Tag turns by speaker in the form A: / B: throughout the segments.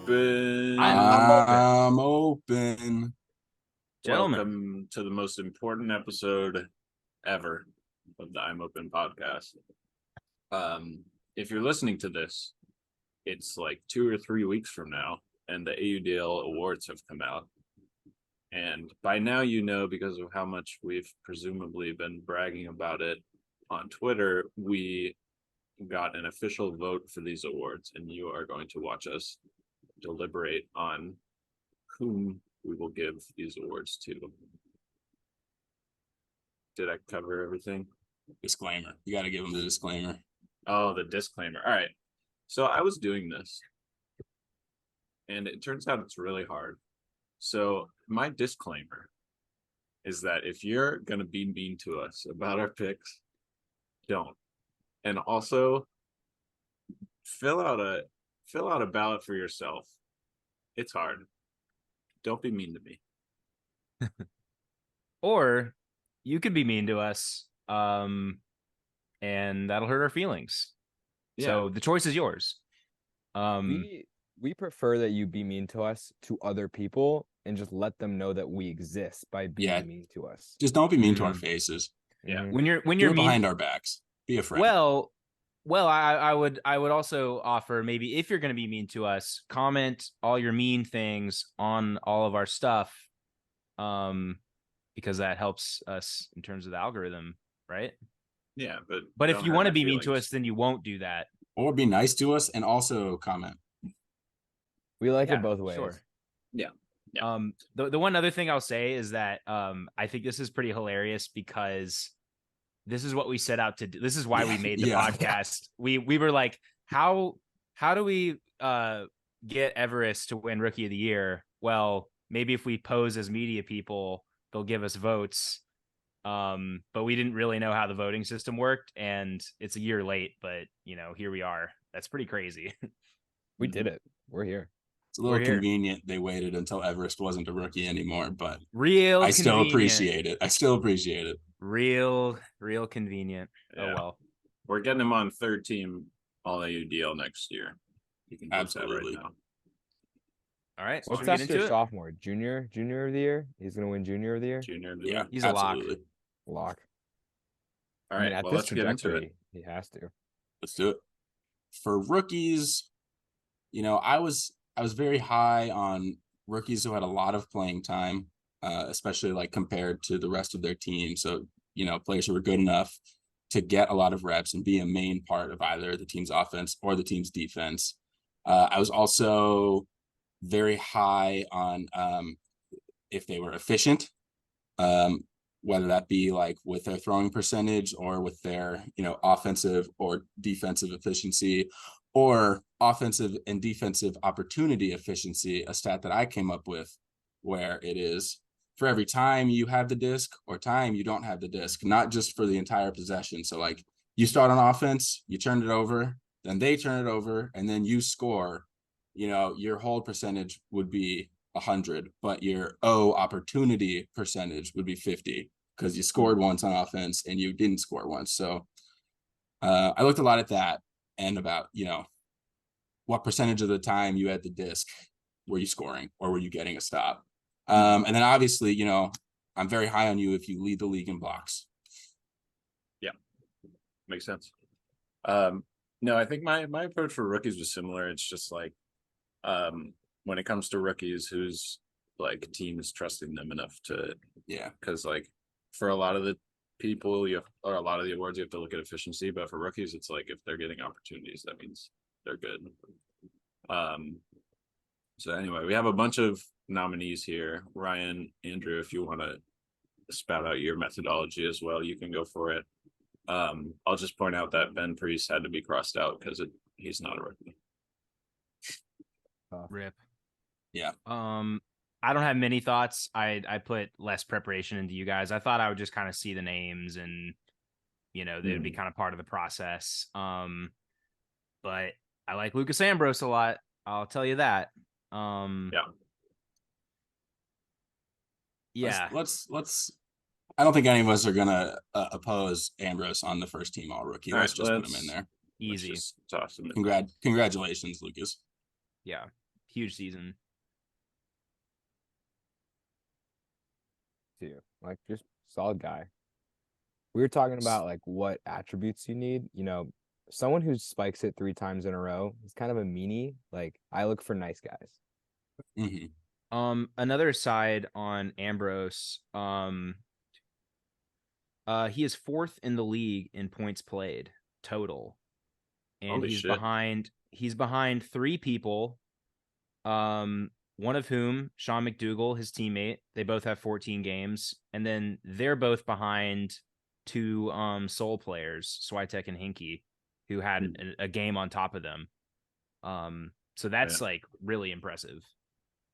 A: open.
B: I'm open.
C: I'm open.
B: Gentlemen.
A: Welcome to the most important episode ever of the I'm Open podcast. If you're listening to this, it's like 2 or 3 weeks from now, and the AUDL awards have come out. And by now, you know, because of how much we've presumably been bragging about it on Twitter, we got an official vote for these awards, and you are going to watch us deliberate on whom we will give these awards to. Did I cover everything?
C: Disclaimer. You got to give them the disclaimer.
A: Oh, the disclaimer. All right. So I was doing this, and it turns out it's really hard. So my disclaimer is that if you're going to be mean to us about our picks, don't. And also fill out a ballot for yourself. It's hard. Don't be mean to me.
B: Or you could be mean to us, and that'll hurt our feelings.
A: Yeah.
B: So the choice is yours.
D: We prefer that you be mean to us to other people and just let them know that we exist by being mean to us.
C: Just don't be mean to our faces.
A: Yeah.
B: When you're
C: Do it
B: mean
C: behind our backs. Be a friend.
B: Well, I would also offer, maybe if you're going to be mean to us, comment all your mean things on all of our stuff, because that helps us in terms of the algorithm, right?
A: Yeah,
B: but if you want to be mean to us, then you won't do that.
C: Or be nice to us and also comment.
D: We like it both ways.
B: Sure.
A: Yeah.
B: The one other thing I'll say is that I think this is pretty hilarious because this is what we set out to do. This is why we made the podcast. We were like, how do we get Everest to win Rookie of the Year? Well, maybe if we pose as media people, they'll give us votes. But we didn't really know how the voting system worked, and it's a year late, but here we are. That's pretty crazy.
D: We did it. We're here.
C: It's a little convenient they waited until Everest wasn't a rookie anymore, but
B: I
C: still appreciate it.
B: Real convenient. Yeah. Oh well.
A: We're getting him on third team all AUDL next year. You can
C: absolutely
A: right now.
B: All right.
D: What's after sophomore? Junior of the year? He's gonna win junior of the year?
A: Junior of the year.
B: He's absolutely
D: a lock.
A: All right.
D: At this trajectory, he has to.
C: Let's do it. For rookies, I was very high on rookies who had a lot of playing time, especially like compared to the rest of their team. So, players who were good enough to get a lot of reps and be a main part of either the team's offense or the team's defense. I was also very high on if they were efficient, whether that be like with their throwing percentage or with their, offensive or defensive efficiency, or offensive and defensive opportunity efficiency, a stat that I came up with where it is for every time you have the disc or time you don't have the disc, not just for the entire possession. So like you start on offense, you turn it over, then they turn it over, and then you score, your hold percentage would be 100, but your opportunity percentage would be 50 because you scored once on offense and you didn't score once. So I looked a lot at that and about, what percentage of the time you had the disc were you scoring or were you getting a stop? And then obviously, I'm very high on you if you lead the league in blocks.
A: Yeah, makes sense. No, I think my approach for rookies was similar. It's just like when it comes to rookies, who's like teams trusting them enough to because like for a lot of the people or a lot of the awards, you have to look at efficiency, but for rookies, it's like if they're getting opportunities, that means they're good. So anyway, we have a bunch of nominees here. Ryan, Andrew, if you want to spout out your methodology as well, you can go for it. I'll just point out that Ben Priest had to be crossed out because he's not a rookie.
B: Rip.
C: Yeah.
B: I don't have many thoughts. I put less preparation into you guys. I thought I would just kind of see the names and they would be kind of part of the process. But I like Lucas Ambrose a lot. I'll tell you that. Yeah.
C: Let's I don't think any of us are gonna oppose Ambrose on the first team all rookie. Let's just put him in there.
B: Easy.
A: It's awesome.
C: Congratulations, Lucas.
B: Yeah. Huge season.
D: Too. Like just solid guy. We were talking about like what attributes you need. You know, someone who spikes it 3 times in a row is kind of a meanie. Like I look for nice guys.
B: Another side on Ambrose. He is 4th in the league in points played total, and
A: Holy
B: he's
A: shit.
B: behind 3 people. One of whom, Sean McDougal, his teammate, they both have 14 games, and then they're both behind 2 Soul players, Switek and Hinky, who had a game on top of them. So that's like really impressive.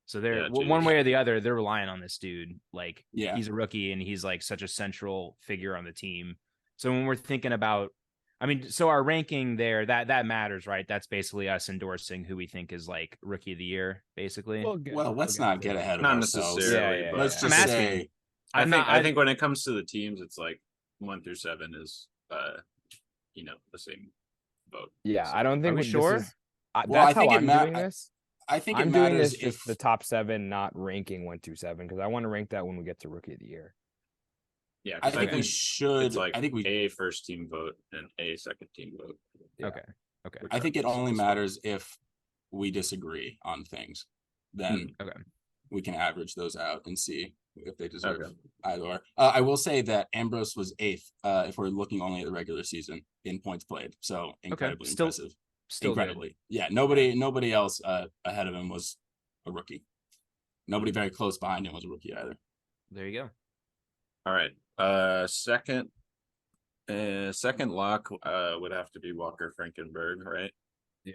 B: So they're one way or the other, they're relying on this dude. Like, he's a rookie and he's like such a central figure on the team. So when we're thinking about, I mean, so our ranking there, that matters, right? That's basically us endorsing who we think is like rookie of the year, basically.
C: Well, let's not get ahead of
A: not
C: ourselves.
A: necessarily,
D: Yeah,
A: but
C: let's just say
A: I think when it comes to the teams, it's like 1 through 7 is the same vote.
D: Yeah,
B: So,
D: I don't think
B: are we sure?
D: That's how I'm doing this.
C: I think
D: I'm
C: it
D: doing
C: matters
D: this just the top 7, not ranking 1 through 7, because I want to rank that when we get to rookie of the year.
A: Yeah,
C: I think we should.
A: It's like
C: I think we
A: a first team vote and a second team vote.
D: Yeah.
B: Okay.
C: I think it only matters if we disagree on things. Then we can average those out and see if they deserve either or. I will say that Ambrose was 8th if we're looking only at the regular season in points played. So incredibly impressive.
B: Still
C: incredibly.
B: Good.
C: Yeah, nobody else ahead of him was a rookie. Nobody very close behind him was a rookie either.
B: There you go.
A: All right. Second lock would have to be Walker Frankenberg, right?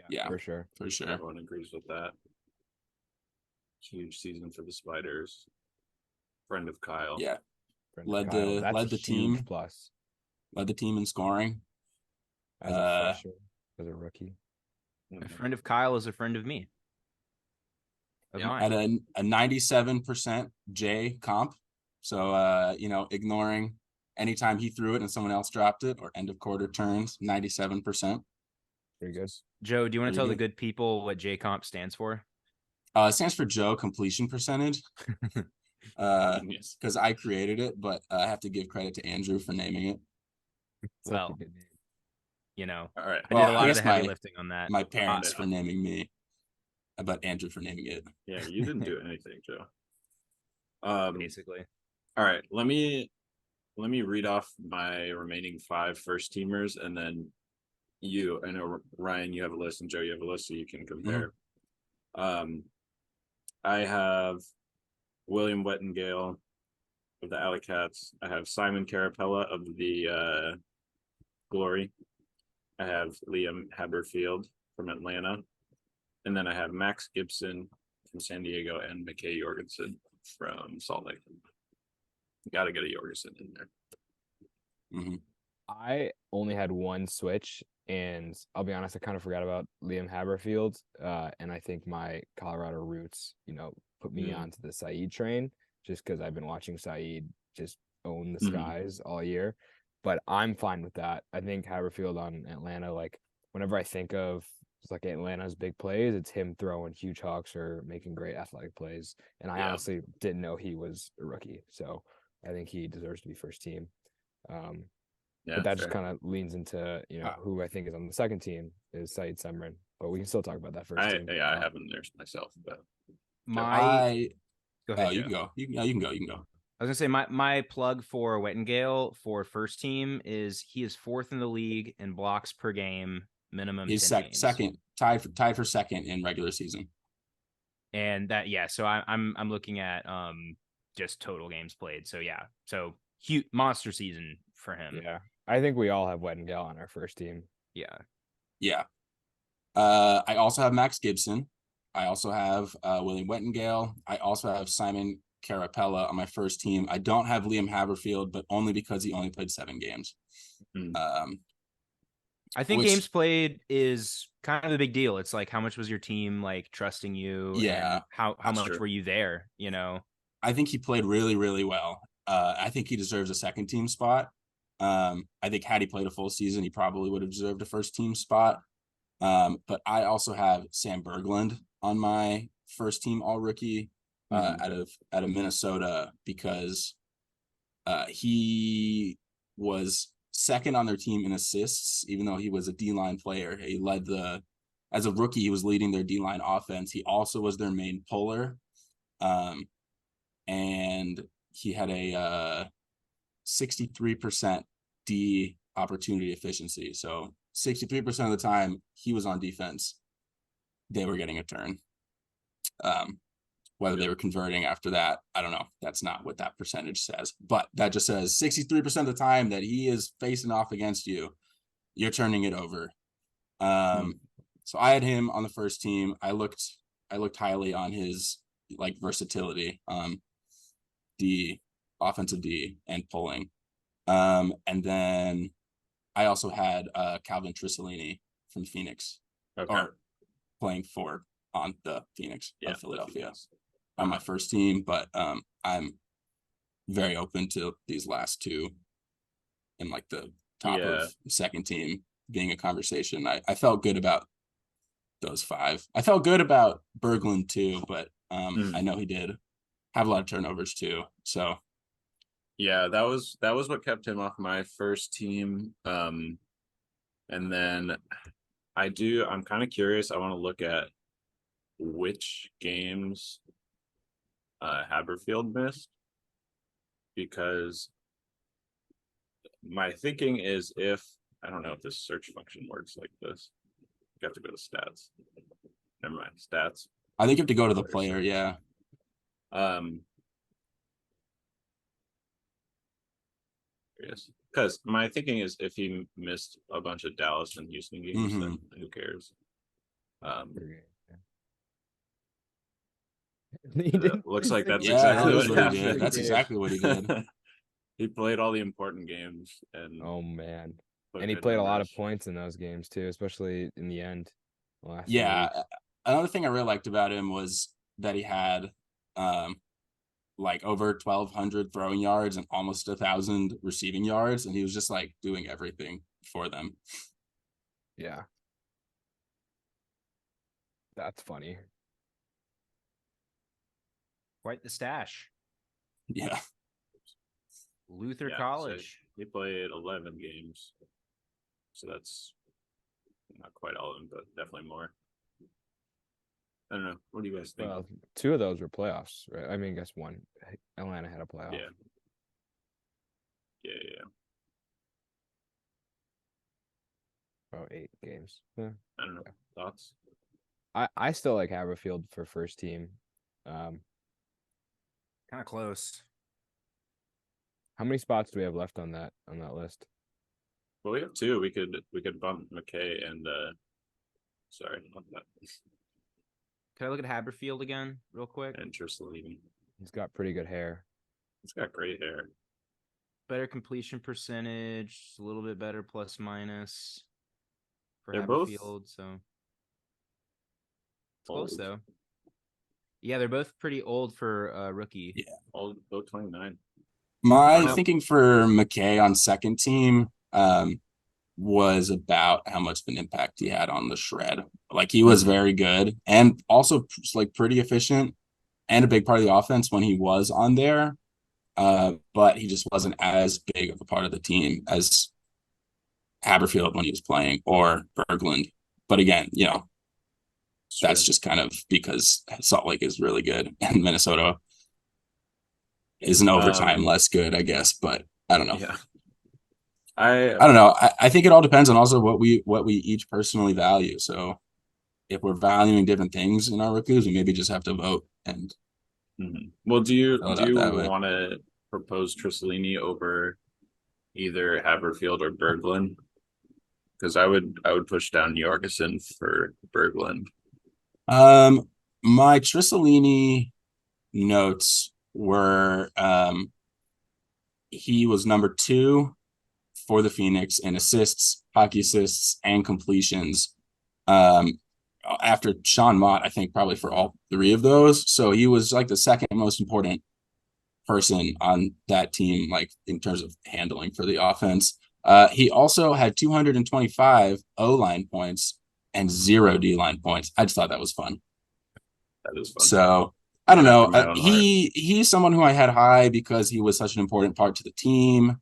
C: Yeah,
D: for sure.
A: Everyone agrees with that. Huge season for the Spiders. Friend of Kyle.
C: Yeah.
D: Led
C: the team
D: plus.
C: Led the team in scoring.
D: As a freshman, as a rookie.
B: A friend of Kyle is a friend of me.
C: At a 97% J comp. So ignoring anytime he threw it and someone else dropped it or end of quarter turns, 97%.
D: Very good.
B: Joe, do you want to tell the good people what J comp stands for?
C: It stands for Joe completion percentage. Because I created it, but I have to give credit to Andrew for naming it.
B: Well,
C: all
B: right. I did a lot of the heavy lifting on that.
C: My parents for naming me, but Andrew for naming it.
A: Yeah, you didn't do anything, Joe.
B: Basically.
A: All right, let me read off my remaining 5 first teamers, and then I know Ryan, you have a list, and Joe, you have a list, so you can compare. I have William Wettengale of the Alley Cats. I have Simon Carapella of the Glory. I have Liam Haberfield from Atlanta. And then I have Max Gibson from San Diego and McKay Jorgensen from Salt Lake. Got to get a Jorgensen in there.
D: I only had one switch, and I'll be honest, I kind of forgot about Liam Haberfield. And I think my Colorado roots, put me onto the Saeed train just because I've been watching Saeed just own the skies all year. But I'm fine with that. I think Haberfield on Atlanta, like whenever I think of like Atlanta's big plays, it's him throwing huge hawks or making great athletic plays. And I honestly didn't know he was a rookie. So I think he deserves to be first team. But that just kind of leans into, who I think is on the second team is Saeed Semrin. But we can still talk about that first team.
A: Yeah, I have him there myself. But
B: go ahead.
C: You can go. You can go.
B: I was gonna say my plug for Wettengale for first team is he is 4th in the league in blocks per game, minimum.
C: He's second, tied for second in regular season.
B: And that so I'm looking at just total games played. So so huge monster season for him.
D: Yeah, I think we all have Wettengale on our first team.
C: Yeah. I also have Max Gibson. I also have William Wettengale. I also have Simon Carapella on my first team. I don't have Liam Haberfield, but only because he only played 7 games.
B: I think games played is kind of the big deal. It's like, how much was your team like trusting you?
C: Yeah.
B: And how much were you there?
C: I think he played really, really well. I think he deserves a second team spot. I think had he played a full season, he probably would have deserved a first team spot. But I also have Sam Berglund on my first team all rookie out of Minnesota because he was second on their team in assists, even though he was a D-line player. He led as a rookie, he was leading their D-line offense. He also was their main puller. And he had a 63% D opportunity efficiency. So 63% of the time he was on defense, they were getting a turn. Whether they were converting after that, I don't know. That's not what that percentage says. But that just says 63% of the time that he is facing off against you, you're turning it over. So I had him on the first team. I looked highly on his like versatility, the offensive D and pulling. And then I also had Calvin Trissolini from Phoenix, or playing for on the Phoenix of Philadelphia on my first team. But I'm very open to these last two in like the top of second team being a conversation. I felt good about those five. I felt good about Berglund too, but I know he did have a lot of turnovers too. So
A: yeah, that was what kept him off my first team. And then I'm kind of curious. I want to look at which games Haberfield missed, because my thinking is, if I don't know if this search function works like this, you have to go to stats. Never mind, stats.
C: I think you have to go to the player. Yeah.
A: Yes, because my thinking is, if he missed a bunch of Dallas and Houston games, then who cares? Looks like that's exactly what
C: he did. That's exactly what he did.
A: He played all the important games, and
D: oh man, and he played a lot of points in those games too, especially in the end.
C: Yeah, another thing I really liked about him was that he had like over 1,200 throwing yards and almost 1,000 receiving yards, and he was just like doing everything for them.
D: Yeah, that's funny.
B: Quite the stash.
C: Yeah.
B: Luther College.
A: So he played 11 games, so that's not quite all of them, but definitely more. I don't know. What do you guys think?
D: Well, two of those were playoffs, right? I mean, I guess one. Atlanta had a playoff.
A: Yeah.
D: Oh, 8 games. Yeah.
A: I don't know. Thoughts?
D: I still like Haberfield for first team.
B: Kind of close.
D: How many spots do we have left on that list?
A: Well, we have two. We could bump McKay and sorry, not that.
B: Can I look at Haberfield again real quick?
A: And Trissolini.
D: He's got pretty good hair.
A: He's got great hair.
B: Better completion percentage, a little bit better plus minus for
A: They're
B: Haberfield.
A: both
B: So it's close though. Yeah, they're both pretty old for rookie.
C: Yeah,
A: old, both 29.
C: My thinking for McKay on second team was about how much of an impact he had on the shred. Like, he was very good and also like pretty efficient and a big part of the offense when he was on there. But he just wasn't as big of a part of the team as Haberfield when he was playing, or Berglund. But again, that's just kind of because Salt Lake is really good and Minnesota is an overtime less good, I guess. But I don't know.
A: Yeah.
C: I don't know. I think it all depends on also what we each personally value. So if we're valuing different things in our rookies, we maybe just have to vote. And
A: well, do you want to propose Trissolini over either Haberfield or Berglund? Because I would push down Jorgensen for Berglund.
C: My Trissolini notes were he was number 2 for the Phoenix in assists, hockey assists, and completions. After Sean Mott, I think probably for all 3 of those. So he was like the second most important person on that team, like in terms of handling for the offense. He also had 225 O-line points and 0 D-line points. I just thought that was fun.
A: That is fun.
C: So I don't
A: Yeah,
C: know.
A: from my own heart.
C: He's someone who I had high because he was such an important part to the team.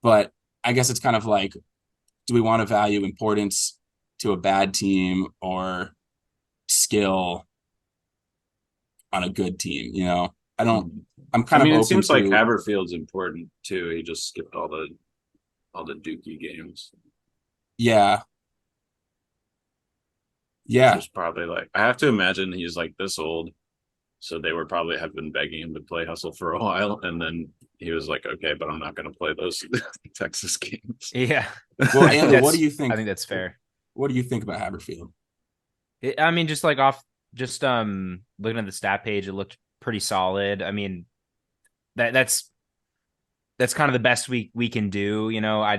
C: But I guess it's kind of like, do we want to value importance to a bad team or skill on a good team? You know, I'm kind of
A: it
C: open
A: seems like
C: to.
A: Haberfield's important too. He just skipped all the Dookie games.
C: Yeah.
A: Which
C: Yeah.
A: was probably like, I have to imagine he's like this old. So they were probably have been begging him to play Hustle for a while. And then he was like, okay, but I'm not going to play those Texas games.
B: Yeah.
C: Well,
B: I think
C: Andrew, what do you think?
B: I think that's fair.
C: What do you think about Haberfield?
B: I mean, just like looking at the stat page, it looked pretty solid. I mean, that's kind of the best we can do. You know, I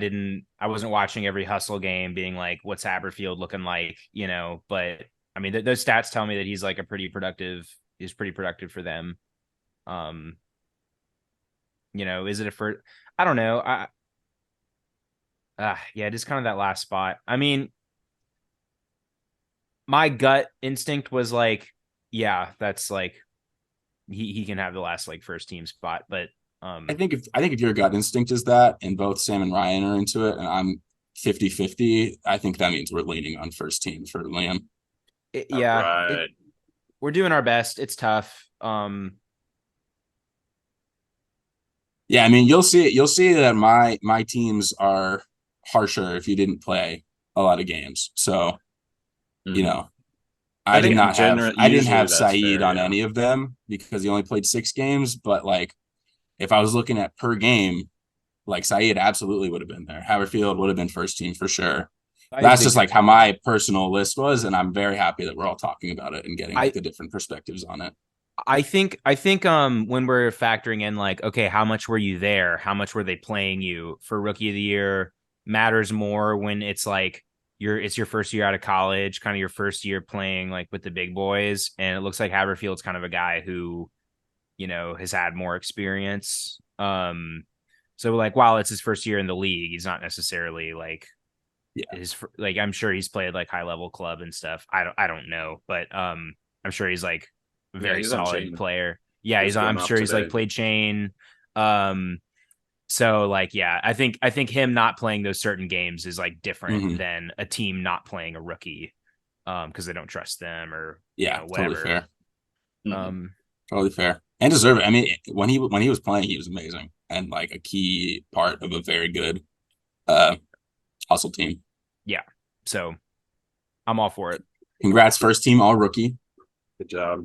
B: wasn't watching every Hustle game being like, what's Haberfield looking like, you know, but I mean, those stats tell me that he's like pretty productive for them. You know, is it I don't know. Yeah, just kind of that last spot. I mean, my gut instinct was like, yeah, that's like he can have the last like first team spot, but
C: I think if your gut instinct is that and both Sam and Ryan are into it and I'm 50-50, I think that means we're leaning on first team for Liam.
B: We're doing our best. It's tough.
C: Yeah, I mean, you'll see that my teams are harsher if you didn't play a lot of games. So, you know, I didn't have Saeed on any of them because he only played 6 games. But like, if I was looking at per game, like Saeed absolutely would have been there. Haberfield would have been first team for sure. That's just like how my personal list was, and I'm very happy that we're all talking about it and getting like the different perspectives on it.
B: I think when we're factoring in like, okay, how much were you there? How much were they playing you for Rookie of the Year matters more when it's like it's your first year out of college, kind of your first year playing like with the big boys. And it looks like Haberfield's kind of a guy who, you know, has had more experience. So like while it's his first year in the league, he's not necessarily like I'm sure he's played like high level club and stuff. I don't know, but I'm sure he's like very solid player. Yeah, I'm sure he's like played chain. So like, yeah, I think him not playing those certain games is like different than a team not playing a rookie because they don't trust them or whatever.
C: Totally fair. Totally fair and deserve it. I mean, when he was playing, he was amazing and like a key part of a very good Hustle team.
B: Yeah, so I'm all for it.
C: Congrats, first team all rookie.
A: Good job.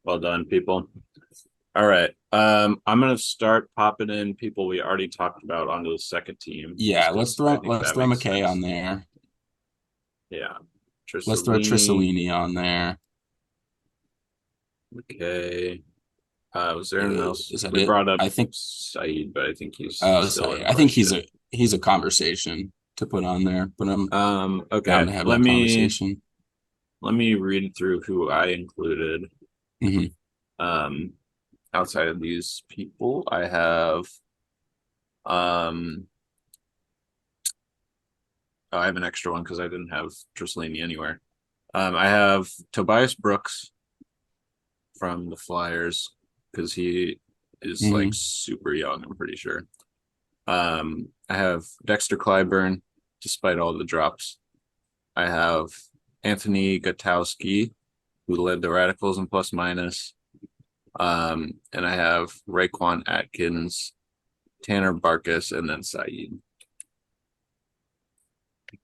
A: Well done, people. All right. I'm gonna start popping in people we already talked about onto the second team.
C: Yeah, let's throw McKay on there.
A: Yeah.
C: Let's throw Trissolini on there.
A: Okay. Was there anyone else?
C: We
A: brought up
C: I think
A: Saeed, but I think he's
C: still I think he's a conversation to put on there. But I'm
A: okay.
C: down to have that conversation.
A: Let me read through who I included. Outside of these people, I have I have an extra one because I didn't have Trissolini anywhere. I have Tobias Brooks from the Flyers because he is like super young, I'm pretty sure. I have Dexter Clyburn, despite all the drops. I have Anthony Gutowski, who led the Radicals in plus minus. And I have Raekwon Atkins, Tanner Barkas, and then Saeed.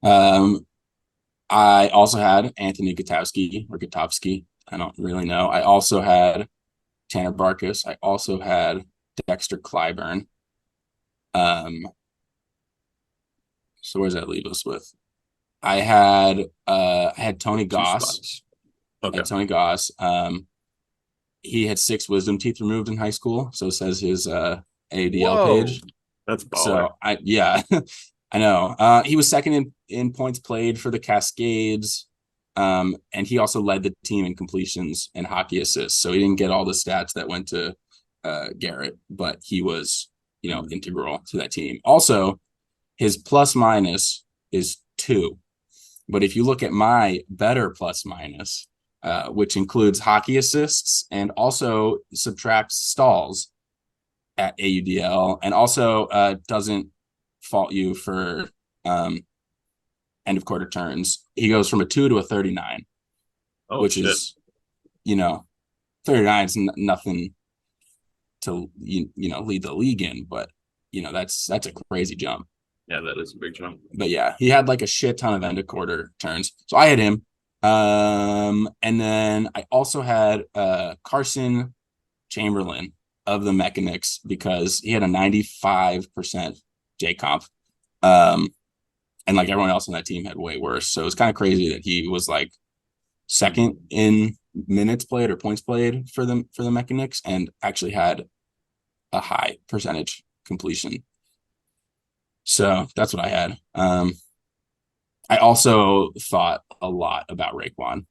C: I also had Anthony Gutowski or Gutowski. I don't really know. I also had Tanner Barkas. I also had Dexter Clyburn. So where does that leave us with? I had Tony Goss. Okay. I had Tony Goss. He had 6 wisdom teeth removed in high school, so says his AUDL page.
A: That's baller.
C: So I know. He was second in points played for the Cascades. And he also led the team in completions and hockey assists. So he didn't get all the stats that went to Garrett, but he was, integral to that team. Also, his plus minus is 2. But if you look at my better plus minus, which includes hockey assists and also subtracts stalls at AUDL, and also doesn't fault you for end of quarter turns. He goes from a 2 to a 39, which is, 39 is nothing to lead the league in, but that's a crazy jump.
A: Yeah, that is a big jump.
C: But yeah, he had like a shit ton of end of quarter turns, so I had him. And then I also had Carson Chamberlain of the Mechanics because he had a 95% J comp. And like everyone else on that team had way worse. So it's kind of crazy that he was like second in minutes played or points played for the Mechanics and actually had a high percentage completion. So that's what I had. I also thought a lot about Raekwon.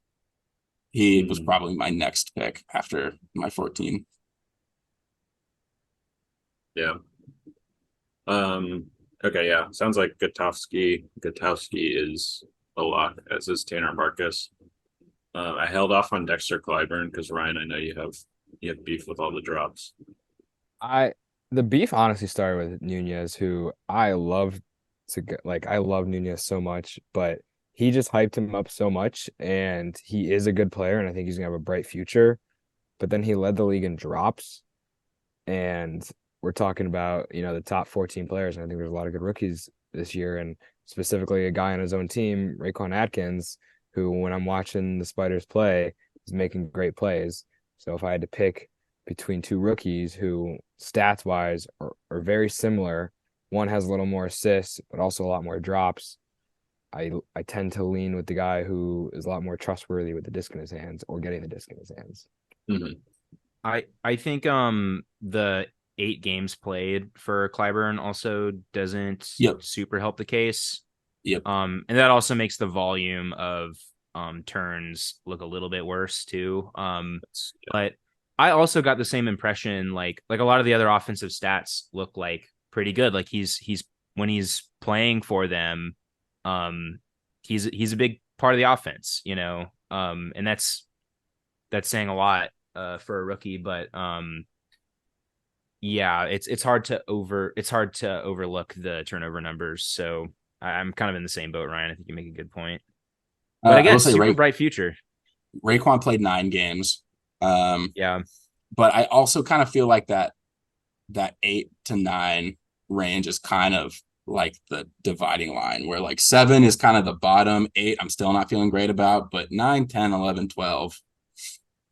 C: He was probably my next pick after my 14.
A: Yeah. Okay, yeah. Sounds like Gutowski is a lock, as is Tanner Marcus. I held off on Dexter Clyburn because Ryan, I know you have beef with all the drops.
D: The beef honestly started with Nunez, who I love I love Nunez so much, but he just hyped him up so much, and he is a good player, and I think he's gonna have a bright future. But then he led the league in drops, and we're talking about the top 14 players, and I think there's a lot of good rookies this year, and specifically a guy on his own team, Raekwon Atkins, who when I'm watching the Spiders play is making great plays. So if I had to pick between two rookies who stats wise are very similar, one has a little more assists but also a lot more drops, I tend to lean with the guy who is a lot more trustworthy with the disc in his hands or getting the disc in his hands.
B: Mm-hmm. I think the 8 games played for Clyburn also doesn't super help the case. And that also makes the volume of turns look a little bit worse too. But I also got the same impression, like a lot of the other offensive stats look like pretty good. Like he's when he's playing for them, he's a big part of the offense, and that's saying a lot for a rookie. But yeah, it's hard to overlook the turnover numbers. So I'm kind of in the same boat, Ryan. I think you make a good point. But again, super bright future.
C: Raekwon played 9 games.
B: Yeah.
C: But I also kind of feel like that 8 to 9 range is kind of like the dividing line, where like 7 is kind of the bottom, 8 I'm still not feeling great about, but 9, 10, 11, 12,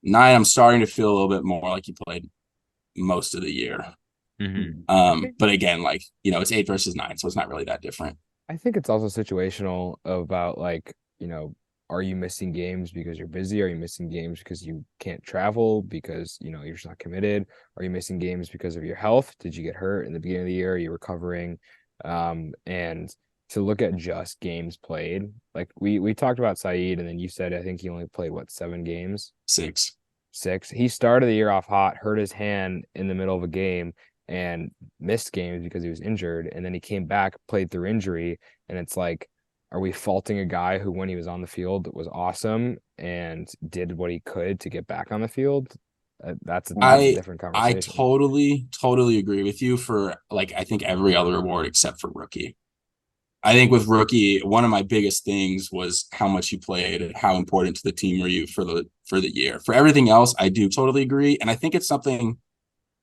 C: 9 I'm starting to feel a little bit more like he played most of the year. But again, like, it's 8 versus 9, so it's not really that different.
D: I think it's also situational about like, are you missing games because you're busy? Are you missing games because you can't travel because, you're just not committed? Are you missing games because of your health? Did you get hurt in the beginning of the year? Are you recovering? And to look at just games played, like we talked about Saeed, and then you said, I think he only played 7 games?
C: 6.
D: He started the year off hot, hurt his hand in the middle of a game and missed games because he was injured. And then he came back, played through injury. And it's like, are we faulting a guy who, when he was on the field, was awesome and did what he could to get back on the field? That's a different conversation.
C: I totally agree with you for like, I think every other award except for rookie. I think with rookie, one of my biggest things was how much you played, how important to the team were you for the year. For everything else, I do totally agree. And I think it's something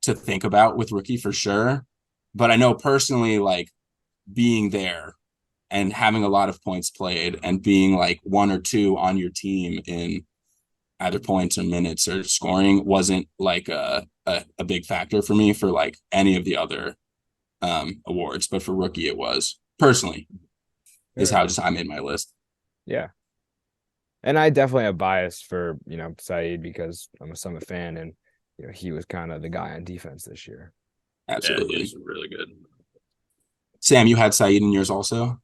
C: to think about with rookie for sure. But I know personally, like being there and having a lot of points played and being like 1 or 2 on your team in either points or minutes or scoring wasn't like a big factor for me for like any of the other awards. But for rookie, it was personally is how I made my list.
D: Yeah. And I definitely have bias for, Saeed because I'm a Summit fan, and he was kind of the guy on defense this year.
C: Absolutely.
A: Yeah, he's really good.
C: Sam, you had Saeed in yours also?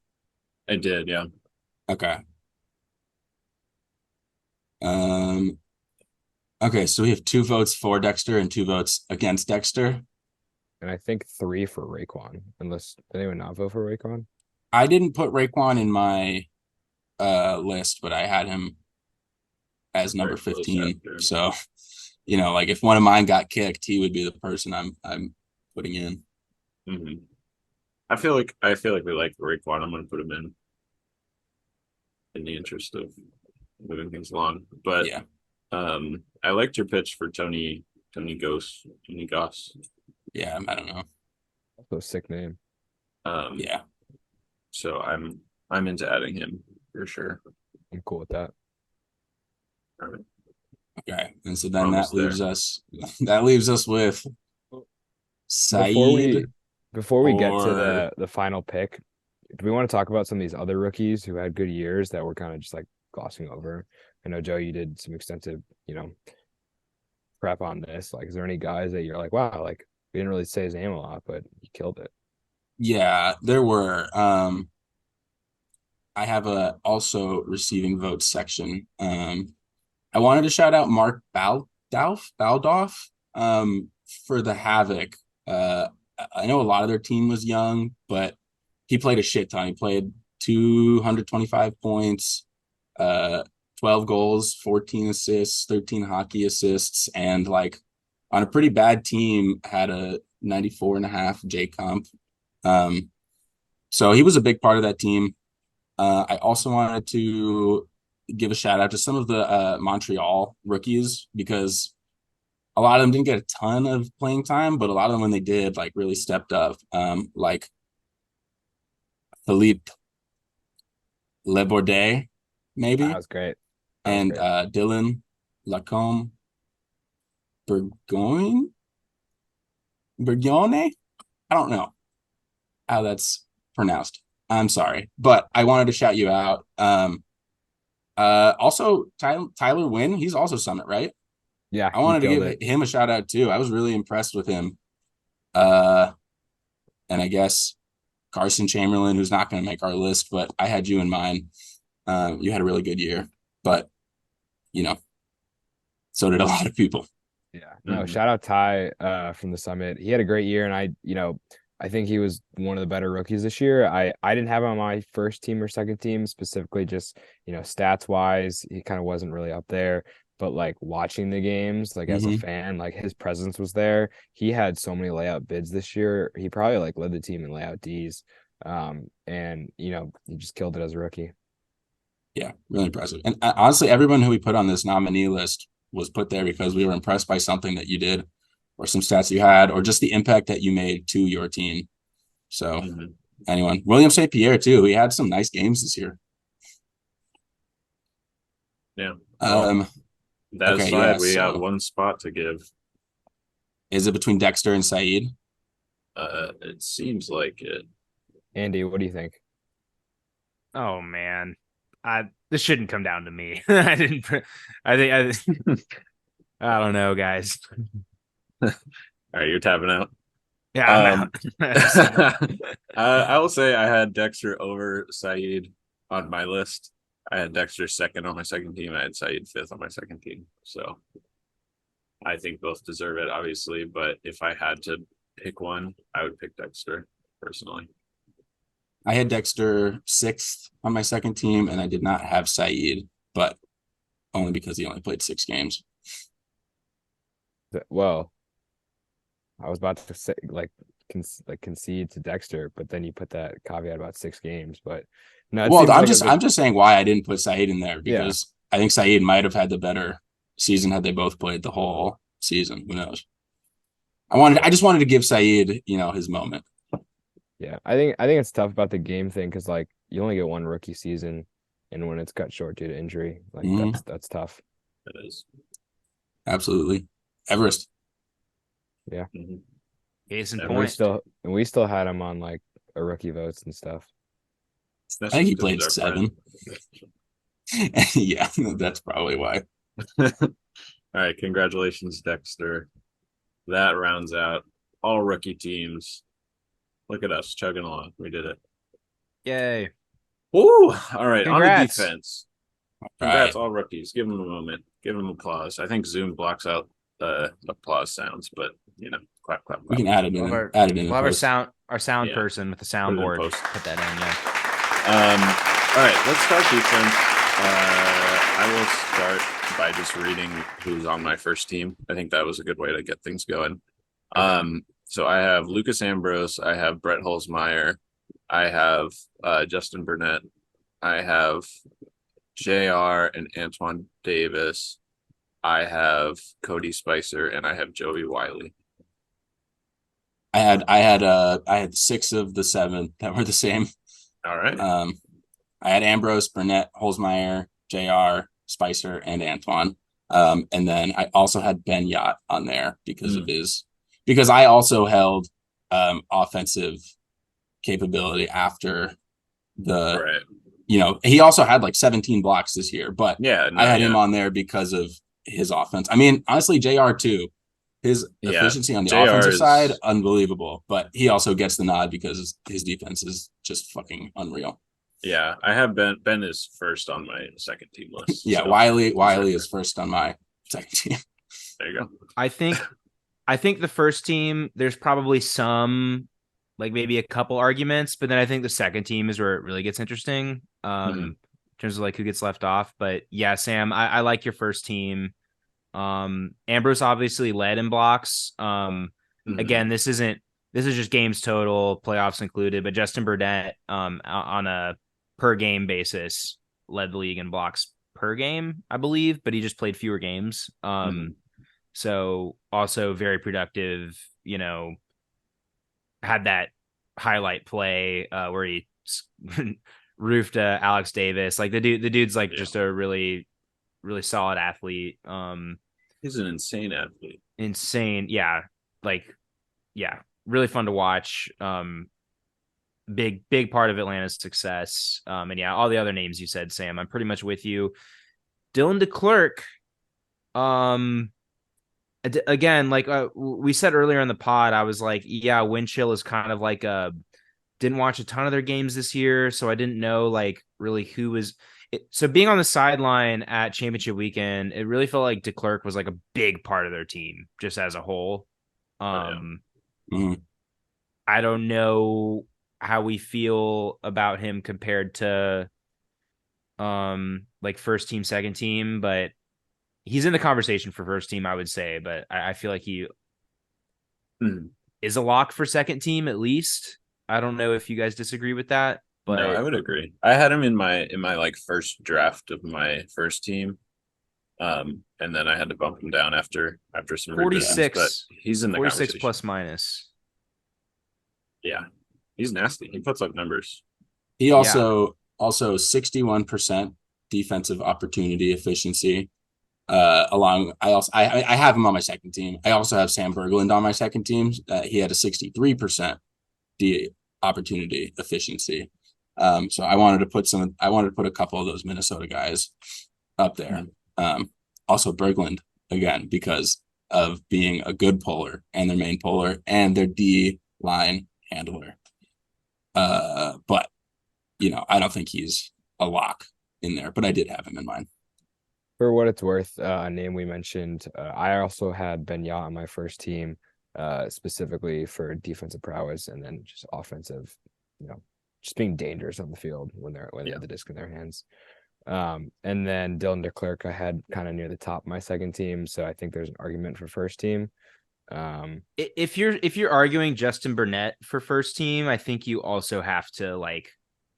A: I did, yeah.
C: Okay. Okay, so we have 2 votes for Dexter and 2 votes against Dexter.
D: And I think 3 for Raekwon, unless did anyone not vote for Raekwon?
C: I didn't put Raekwon in my list, but I had him as number
A: Very close
C: 15.
A: after.
C: So, like if one of mine got kicked, he would be the person I'm putting in.
A: Mm-hmm. I feel like we like Raekwon. I'm going to put him in the interest of moving things along. But
C: Yeah.
A: I liked your pitch for Tony Goss.
C: Yeah, I don't know.
D: So sick name.
C: Yeah.
A: So I'm into adding him for sure.
D: I'm cool with that.
A: All right.
C: Okay. And so then
A: Almost
C: that leaves us with Saeed.
D: Before we get to
C: or-
D: the final pick, do we want to talk about some of these other rookies who had good years that we're kind of just like glossing over? I know, Joe, you did some extensive, prep on this. Like, is there any guys that you're like, wow, like we didn't really say his name a lot, but he killed it?
C: Yeah, there were. I have a also receiving votes section. I wanted to shout out Mark Baldoff for the Havoc. I know a lot of their team was young, but he played a shit ton. He played 225 points, 12 goals, 14 assists, 13 hockey assists, and like on a pretty bad team had a 94.5 J comp. So he was a big part of that team. I also wanted to give a shout out to some of the Montreal rookies because a lot of them didn't get a ton of playing time, but a lot of them, when they did, like really stepped up. Like Philippe Lebordet, maybe,
D: That was great.
C: and Dylan Lacombe Burgoyne. I don't know how that's pronounced. I'm sorry, but I wanted to shout you out. Also Tyler Wynn, he's also Summit, right?
D: Yeah,
C: I wanted to give him a shout out too. I was really impressed with him. And I guess Carson Chamberlain, who's not going to make our list, but I had you in mind. You had a really good year, but so did a lot of people.
D: Yeah, no, shout out Ty from the Summit. He had a great year, and I think he was one of the better rookies this year. I didn't have him on my first team or second team, specifically just, stats wise, he kind of wasn't really up there. But like watching the games, like as a fan, like his presence was there. He had so many layout bids this year. He probably like led the team in layout Ds. And he just killed it as a rookie.
C: Yeah, really impressive. And honestly, everyone who we put on this nominee list was put there because we were impressed by something that you did or some stats you had or just the impact that you made to your team. So anyone, William St. Pierre too, he had some nice games this year.
A: Yeah. That
C: okay,
A: aside, we got one spot to give.
C: Is it between Dexter and Saeed?
A: It seems like it.
D: Andy, what do you think?
B: Oh man, this shouldn't come down to me. I don't know, guys.
A: All right, you're tapping out.
B: Yeah, I'm out.
A: I will say I had Dexter over Saeed on my list. I had Dexter second on my second team. I had Saeed fifth on my second team. So I think both deserve it, obviously. But if I had to pick one, I would pick Dexter personally.
C: I had Dexter sixth on my second team, and I did not have Saeed, but only because he only played 6 games.
D: Well, I was about to say concede to Dexter, but then you put that caveat about 6 games. But no,
C: well, I'm just saying why I didn't put Saeed in there because I think Saeed might have had the better season had they both played the whole season. Who knows? I just wanted to give Saeed, his moment.
D: Yeah, I think it's tough about the game thing because like you only get one rookie season, and when it's cut short due to injury, like that's tough.
A: It is.
C: Absolutely. Everest.
D: Yeah.
B: Case in
D: And
B: point.
D: we still had him on like a rookie votes and stuff.
C: I think he played 7. Yeah, that's probably why.
A: All right, congratulations, Dexter. That rounds out all rookie teams. Look at us chugging along. We did it.
B: Yay.
A: Woo! All right,
B: Congrats.
A: on to defense. Congrats, all rookies. Give them a moment. Give them applause. I think Zoom blocks out applause sounds, but clap, clap, clap.
C: We can add it in.
B: We'll have our sound person with the soundboard. Put that in, yeah.
A: All right, let's start defense. I will start by just reading who's on my first team. I think that was a good way to get things going. So I have Lucas Ambrose, I have Brett Holzmeyer, I have Justin Burnett, I have JR and Antoine Davis, I have Cody Spicer, and I have Joey Wiley.
C: I had 6 of the 7 that were the same.
A: All right.
C: I had Ambrose, Burnett, Holzmeyer, JR, Spicer, and Antoine. And then I also had Ben Yacht on there because I also held offensive capability after he also had like 17 blocks this year, but I had him on there because of his offense. I mean, honestly, JR too. His efficiency on the offensive side, unbelievable. But he also gets the nod because his defense is just fucking unreal.
A: Yeah, I have Ben is first on my second team list.
C: Yeah, so Wiley is first on my second team.
A: There you go.
B: I think the first team, there's probably some, like maybe a couple arguments, but then I think the second team is where it really gets interesting in terms of like who gets left off. But yeah, Sam, I like your first team. Ambrose obviously led in blocks. Again, this is just games total, playoffs included, but Justin Burnett on a per game basis led the league in blocks per game, I believe, but he just played fewer games. So also very productive, had that highlight play where he roofed Alex Davis. Like the dude's like just a really, really solid athlete.
A: He's an insane athlete.
B: Insane. Yeah. Really fun to watch. Big part of Atlanta's success. And yeah, all the other names you said, Sam, I'm pretty much with you. Dylan DeClerc, again, like we said earlier in the pod, I was like, yeah, wind chill is kind of like didn't watch a ton of their games this year, so I didn't know like really who was. So being on the sideline at championship weekend, it really felt like DeClerc was like a big part of their team just as a whole. I don't know how we feel about him compared to like first team, second team, but he's in the conversation for first team, I would say, but I feel like he is a lock for second team at least. I don't know if you guys disagree with that, but
A: no, I would agree. I had him in my like first draft of my first team. And then I had to bump him down after some
B: 46,
A: but he's in the
B: 46 plus minus.
A: Yeah, he's nasty. He puts up numbers.
C: He also 61% defensive opportunity efficiency. I have him on my second team. I also have Sam Berglund on my second team. He had a 63% opportunity efficiency. So I wanted to put a couple of those Minnesota guys up there. Also Berglund again because of being a good puller and their main puller and their D line handler. But I don't think he's a lock in there, but I did have him in mind.
D: For what it's worth, a name we mentioned, I also had Ben Yacht on my first team, specifically for defensive prowess and then just offensive, just being dangerous on the field when they have the disc in their hands. And then Dylan DeClerc I had kind of near the top of my second team, so I think there's an argument for first team.
B: If you're arguing Justin Burnett for first team, I think you also have to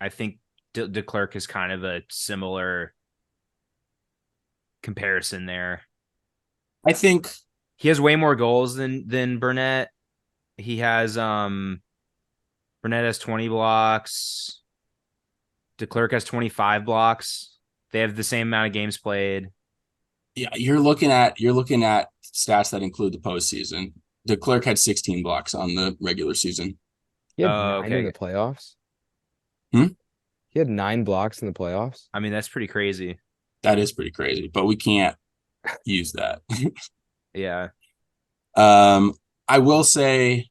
B: I think DeClerc is kind of a similar comparison there.
C: I think
B: he has way more goals than Burnett. He has Burnett has 20 blocks. DeClerc has 25 blocks. They have the same amount of games played.
C: Yeah, you're looking at stats that include the postseason. DeClerc had 16 blocks on the regular season.
D: He had 9 in the playoffs. He had 9 blocks in the playoffs.
B: I mean, that's pretty crazy.
C: That is pretty crazy, but we can't use that.
B: Yeah.
C: I will say,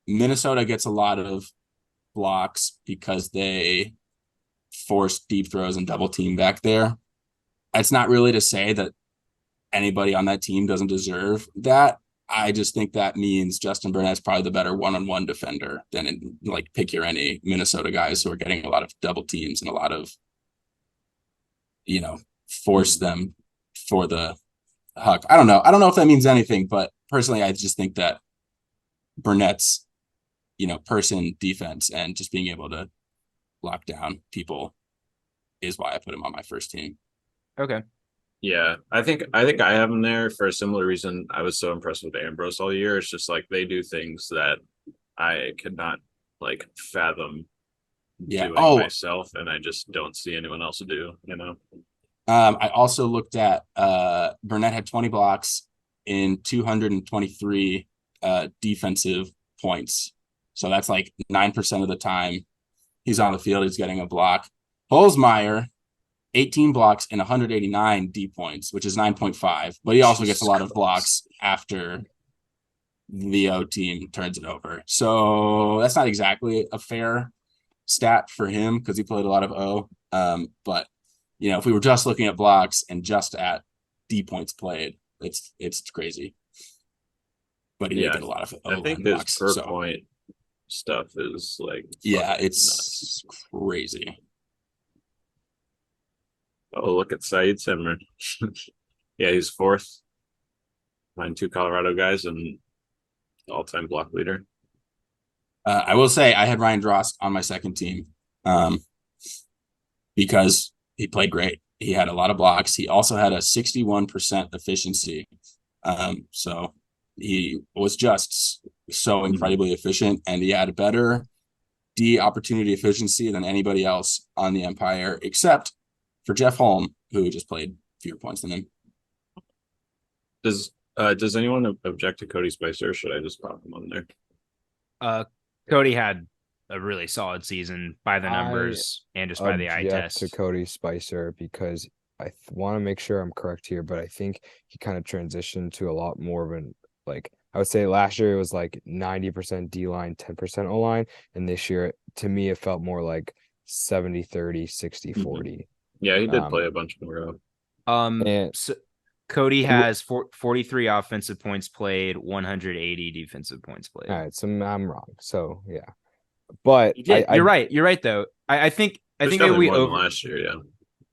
C: Minnesota gets a lot of blocks because they force deep throws and double team back there. It's not really to say that anybody on that team doesn't deserve that. I just think that means Justin Burnett's probably the better one-on-one defender than pick your any Minnesota guys who are getting a lot of double teams and a lot of force them for the huck. I don't know. I don't know if that means anything, but personally, I just think that Burnett's, person defense and just being able to lock down people is why I put him on my first team.
B: Okay.
A: Yeah, I think I have him there for a similar reason. I was so impressed with Ambrose all year. It's just like they do things that I could not like fathom
C: Yeah.
A: doing myself, and I just don't see anyone else do.
C: I also looked at Burnett had 20 blocks in 223 defensive points. So that's like 9% of the time he's on the field, he's getting a block. Holzmeyer, 18 blocks and 189 D points, which is 9.5. But he also gets a lot of blocks after the O team turns it over. So that's not exactly a fair stat for him because he played a lot of O. But if we were just looking at blocks and just at D points played, it's crazy. But he did get a lot of O.
A: I think his per point stuff is like
C: it's nuts. Crazy.
A: Oh, look at Saeed Simmer. Yeah, he's fourth behind two Colorado guys and all-time block leader.
C: I will say I had Ryan Drost on my second team because he played great. He had a lot of blocks. He also had a 61% efficiency. So he was just so incredibly efficient, and he had a better D opportunity efficiency than anybody else on the Empire, except for Jeff Holm, who just played fewer points than him.
A: Does anyone object to Cody Spicer, or should I just pop him on there?
B: Cody had a really solid season by the numbers and just by the eye test.
D: To Cody Spicer because I want to make sure I'm correct here, but I think he kind of transitioned to a lot more of an I would say last year it was like 90% D line, 10% O line, and this year to me it felt more like 70-30, 60-40.
A: Yeah, he did play a bunch more.
B: So Cody has 43 offensive points played, 180 defensive points played.
D: All right, so I'm wrong. So yeah, but
B: you're right. You're right though. I think maybe we
A: more than last year. Yeah,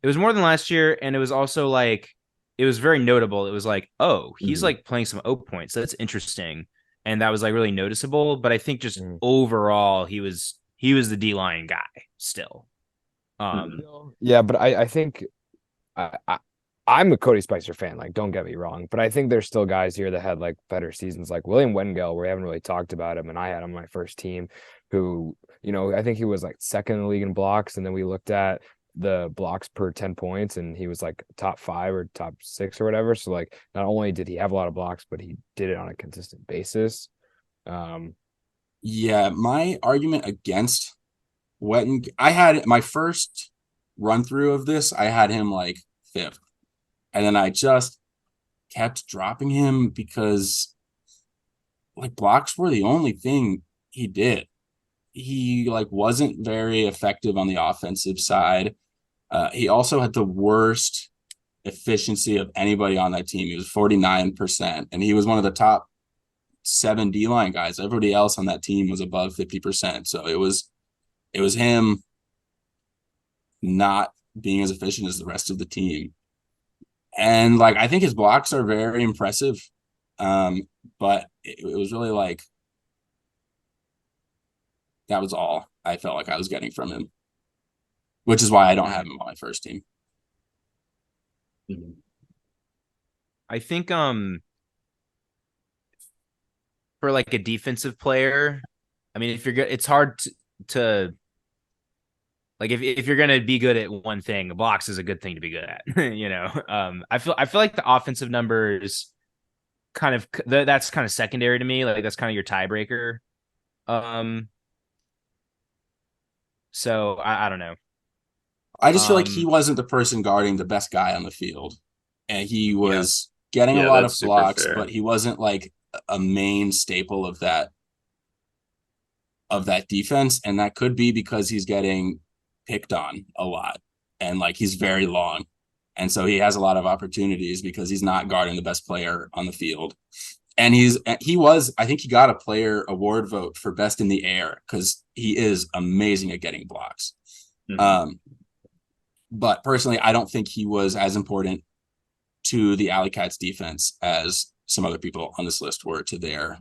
B: it was more than last year, and it was also like it was very notable. It was like, oh, he's like playing some O points. That's interesting, and that was like really noticeable. But I think just overall, he was the D line guy still.
D: Yeah, but I think I'm a Cody Spicer fan. Like, don't get me wrong, but I think there's still guys here that had like better seasons, like William Wengel. We haven't really talked about him, and I had him on my first team. Who, I think he was like second in the league in blocks, and then we looked at the blocks per 10 points, and he was like top 5 or top 6 or whatever. So like, not only did he have a lot of blocks, but he did it on a consistent basis.
C: Yeah, my argument against Wetton, I had my first run through of this, I had him like 5th. And then I just kept dropping him because like blocks were the only thing he did. He like wasn't very effective on the offensive side. He also had the worst efficiency of anybody on that team. He was 49%, and he was one of the top 7 D-line guys. Everybody else on that team was above 50%. So it was him not being as efficient as the rest of the team. And like, I think his blocks are very impressive. But it was really like, that was all I felt like I was getting from him, which is why I don't have him on my first team.
B: I think for like a defensive player, I mean, if you're good, it's hard to like if you're gonna be good at one thing, blocks is a good thing to be good at. I feel like the offensive numbers kind of that's kind of secondary to me. Like that's kind of your tiebreaker. So I don't know.
C: I just feel like he wasn't the person guarding the best guy on the field, and he was getting a lot of blocks, but he wasn't like a main staple of that defense. And that could be because he's getting picked on a lot, and like he's very long, and so he has a lot of opportunities because he's not guarding the best player on the field. And I think he got a player award vote for best in the air because he is amazing at getting blocks. But personally, I don't think he was as important to the Alley Cats defense as some other people on this list were to their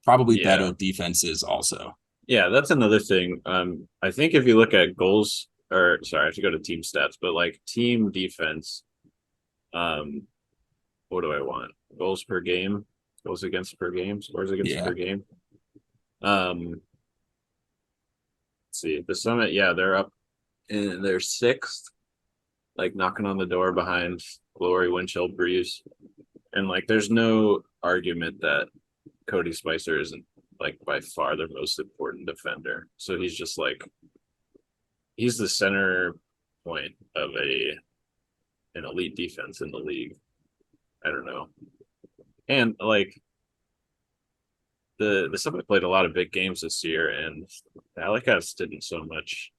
C: probably
A: Yeah.
C: better defenses also.
A: Yeah, that's another thing. I think if you look at goals, or sorry, I have to go to team stats, but like team defense, what do I want? Goals per game, goals against per game, scores against
C: Yeah.
A: per game. Let's see, the Summit, yeah, they're up in their sixth, like knocking on the door behind Glory, Winchell, Breeze, and like there's no argument that Cody Spicer isn't like by far the most important defender. So he's just like he's the center point of an elite defense in the league. I don't know. And like the Summit played a lot of big games this year, and the Alley Cats didn't so much.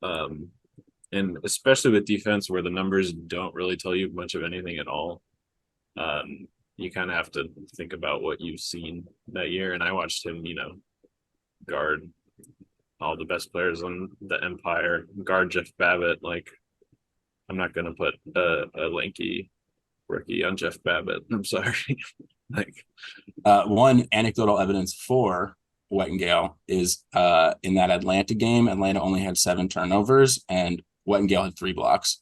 A: And especially with defense where the numbers don't really tell you much of anything at all. You kind of have to think about what you've seen that year. And I watched him, guard all the best players on the Empire, guard Jeff Babbitt. Like, I'm not going to put a lanky rookie on Jeff Babbitt. I'm sorry. Like,
C: one anecdotal evidence for Wettengale is in that Atlanta game, Atlanta only had 7 turnovers and Wettengale had 3 blocks.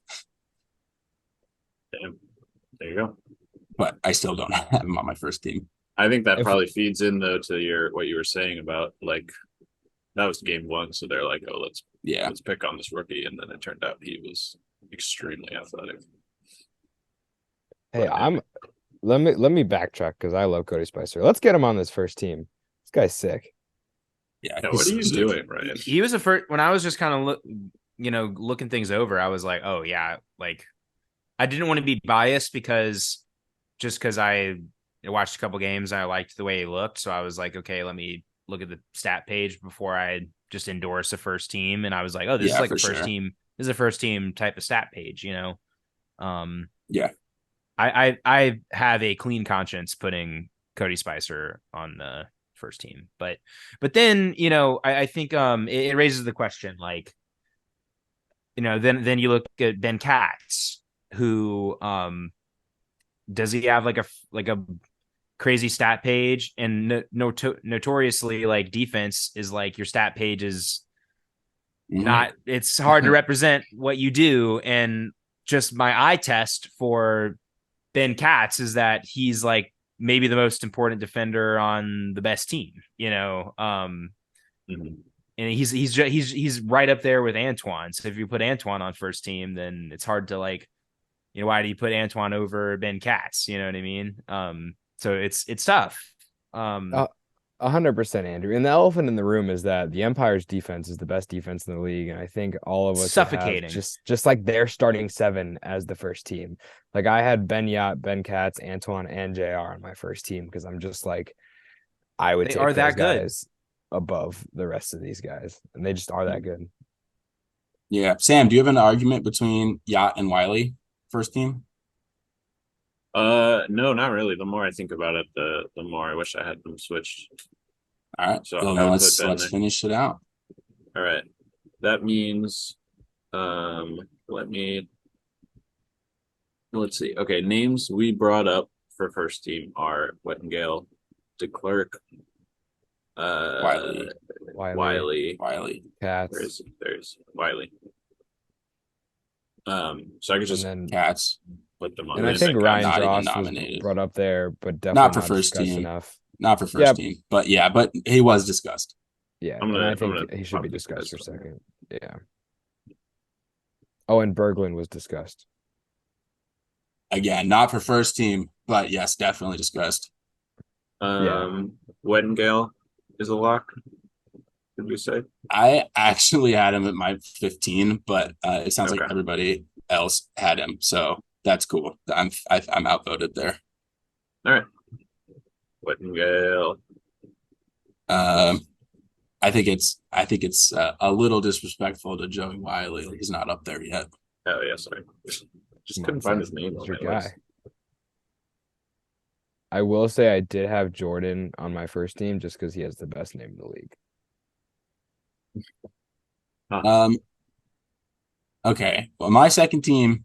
A: damn. There you go.
C: But I still don't have him on my first team.
A: I think that probably feeds in though to what you were saying about like that was game 1, so they're like, oh, let's pick on this rookie, and then it turned out he was extremely athletic.
D: Hey, let me backtrack because I love Cody Spicer. Let's get him on this first team. This guy's sick.
C: Yeah,
A: what are you doing, Ryan?
B: He was the first when I was just kind of looking things over. I was like, oh yeah, like I didn't want to be biased because I watched a couple games and I liked the way he looked, so I was like, okay, let me look at the stat page before I just endorse the first team. And I was like, oh, this is like a first team. This is a first team type of stat page, Yeah. I have a clean conscience putting Cody Spicer on the first team, but then I think it raises the question, like then you look at Ben Katz, who does he have like a crazy stat page? And notoriously, like, defense is like your stat page is not, it's hard to represent what you do. And just my eye test for Ben Katz is that he's like maybe the most important defender on the best team, and he's right up there with Antoine. So if you put Antoine on first team, then it's hard to like, why do you put Antoine over Ben Katz? You know what I mean? So it's tough.
D: 100%, Andrew. And the elephant in the room is that the Empire's defense is the best defense in the league, and I think all of us
B: suffocating,
D: just like their starting 7 as the first team. Like I had Ben Yacht, Ben Katz, Antoine, and JR on my first team because I'm just like, I would take those guys above the rest of these guys, and they just are that good.
C: Yeah, Sam, do you have an argument between Yacht and Wiley first team?
A: No, not really. The more I think about it, the more I wish I had them switched.
C: All right,
A: so
C: let's finish it out.
A: All right, that means let's see. Okay, names we brought up for first team are Wettengale, DeClerc, Wiley,
D: Katz.
A: There's Wiley. So I could just
C: Katz.
A: Put them on.
D: And I think Ryan Joss was brought up there, but definitely not for first team enough.
C: Not for first team, but he was discussed.
D: Yeah, I think he should be discussed for second. Yeah. Oh, and Berglund was discussed.
C: Again, not for first team, but yes, definitely discussed.
A: Wettengale is a lock. Did we say?
C: I actually had him at my 15, but it sounds like everybody else had him, so that's cool. I'm outvoted there.
A: All right, Wettengale.
C: I think it's a little disrespectful to Joey Wiley. He's not up there yet.
A: Oh yeah, sorry. Just couldn't find his name.
D: Your guy. I will say I did have Jordan on my first team just because he has the best name in the league.
C: Okay. Well, my second team,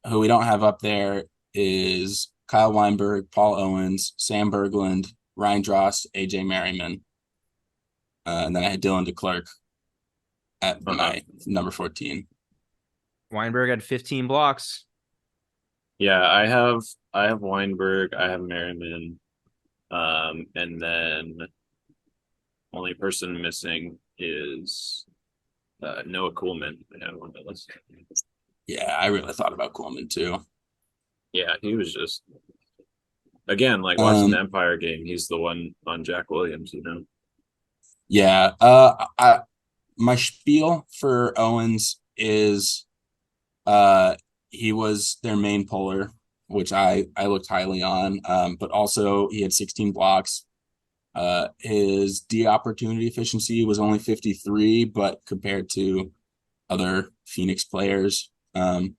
C: who we don't have up there, is Kyle Weinberg, Paul Owens, Sam Berglund, Ryan Drost, AJ Merriman. And then I had Dylan DeClerc at my number 14.
B: Weinberg had 15 blocks.
A: Yeah, I have Weinberg, I have Merriman, and then only person missing is Noah Coolman. I have on the list.
C: Yeah, I really thought about Coleman too.
A: Yeah, he was just again like watching the Empire game. He's the one on Jack Williams, you know.
C: Yeah. My spiel for Owens is he was their main puller, which I looked highly on. But also he had 16 blocks. His D opportunity efficiency was only 53, but compared to other Phoenix players, that